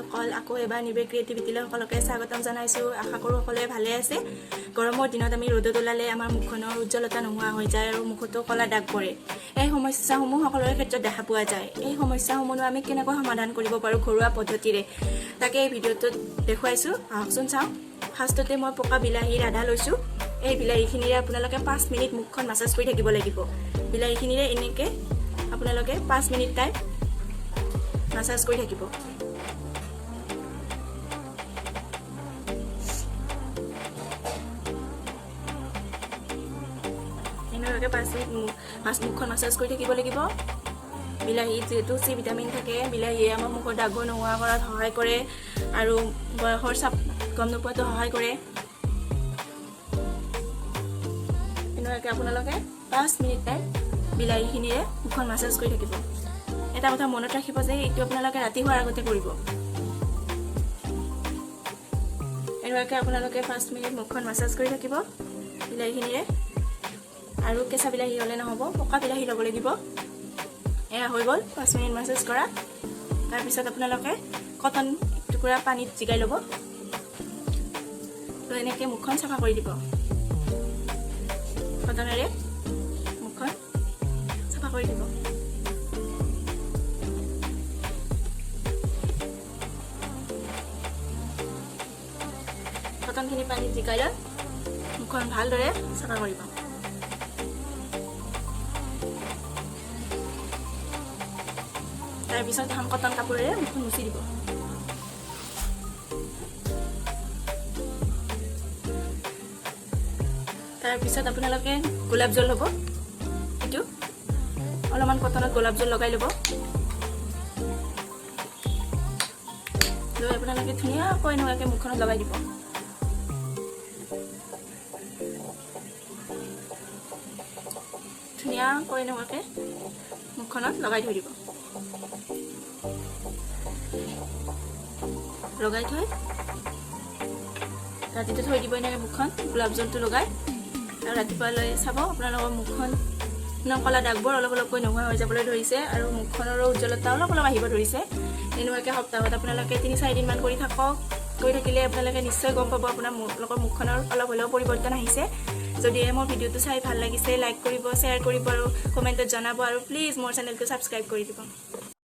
বন্ধুসকল আকৌ এবাৰ নিবে ক্ৰিয়েটিভিটিলৈ সকলোকে স্বাগতম জনাইছোঁ। আশা কৰোঁ সকলোৱে ভালে আছে। গৰমৰ দিনত আমি ৰ'দত ওলালে আমাৰ মুখখনৰ উজ্জ্বলতা নোহোৱা হৈ যায় আৰু মুখতো ক'লা দাগ পৰে। এই সমস্যাসমূহ সকলোৰে ক্ষেত্ৰত দেখা পোৱা যায়। এই সমস্যাসমূহ আমি কেনেকৈ সমাধান কৰিব পাৰোঁ ঘৰুৱা পদ্ধতিৰে, তাকে এই ভিডিঅ'টোত দেখুৱাইছোঁ। আহকচোন চাওঁ। ফাৰ্ষ্টতে মই পকা বিলাহীৰ আধা লৈছোঁ। এই বিলাহীখিনিৰে আপোনালোকে 5 মিনিট মুখখন মাছাজ কৰি থাকিব লাগিব। বিলাহীখিনিৰে এনেকৈ আপোনালোকে 5 মিনিট টাইম মাছাজ কৰি থাকিব। এনেকৈ 5 মিনিট মুখখন মাছাজ কৰি থাকিব লাগিব। বিলাহীত যিহেতু চি ভিটামিন থাকে, বিলাহীয়ে আমাৰ মুখৰ দাগবোৰ নোহোৱা কৰাত সহায় কৰে আৰু বয়সৰ চাপ গম নোপোৱাটো সহায় কৰে। এনেকৈ আপোনালোকে 5 মিনিট টাইম বিলাহীখিনিৰে মুখখন মাছাজ কৰি থাকিব। এটা কথা মনত ৰাখিব যে এইটো আপোনালোকে ৰাতি হোৱাৰ আগতে কৰিব। এনেকৈ আপোনালোকে 5 মিনিট মুখখন মাছাজ কৰি থাকিব বিলাহীখিনিৰে। আৰু কেঁচা বিলাহী হ'লে নহ'ব, পকা বিলাহী ল'ব লাগিব। এয়া হৈ গ'ল 5 মিনিট মাছাজ কৰা। তাৰপিছত আপোনালোকে কটন টুকুৰা পানীত জিকাই ল'ব। তো এনেকৈ মুখখন চাফা কৰি দিব। কটনেৰে মুখখন চাফা কৰি দিব। কটনখিনি পানীত জিকাই লৈ মুখখন ভালদৰে চাফা কৰিব। তাৰপিছত এখন কটন কাপোৰেৰে মুখখন মুচি দিব। তাৰপিছত আপোনালোকে গোলাপ জল ল'ব। এইটো অলপমান কটনত গোলাপ জল লগাই ল'ব। লৈ আপোনালোকে ধুনীয়াকৈ এনেকুৱাকৈ মুখখনত লগাই দিব। ধুনীয়াকৈ এনেকুৱাকৈ মুখখনত লগাই থৈ দিব। লগাই থৈ ৰাতিটো থৈ দিব এনেকৈ মুখখন গোলাপ জলটো লগাই। আৰু ৰাতিপুৱালৈ চাব আপোনালোকৰ মুখখন ক'লা দাগবোৰ অলপ অলপকৈ নোহোৱা হৈ যাবলৈ ধৰিছে আৰু মুখখনৰো উজ্জ্বলতা অলপ অলপ আহিব ধৰিছে। এনেকুৱাকৈ সপ্তাহত আপোনালোকে 3-4 দিনমান কৰি থাকক। কৰি থাকিলে আপোনালোকে নিশ্চয় গম পাব আপোনালোকৰ মুখখনৰ অলপ হ'লেও পৰিৱৰ্তন আহিছে। যদিহে মোৰ ভিডিঅ'টো চাই ভাল লাগিছে লাইক কৰিব, শ্বেয়াৰ কৰিব আৰু কমেণ্টত জনাব। আৰু প্লিজ মোৰ চেনেলটো ছাবস্ক্ৰাইব কৰি দিব।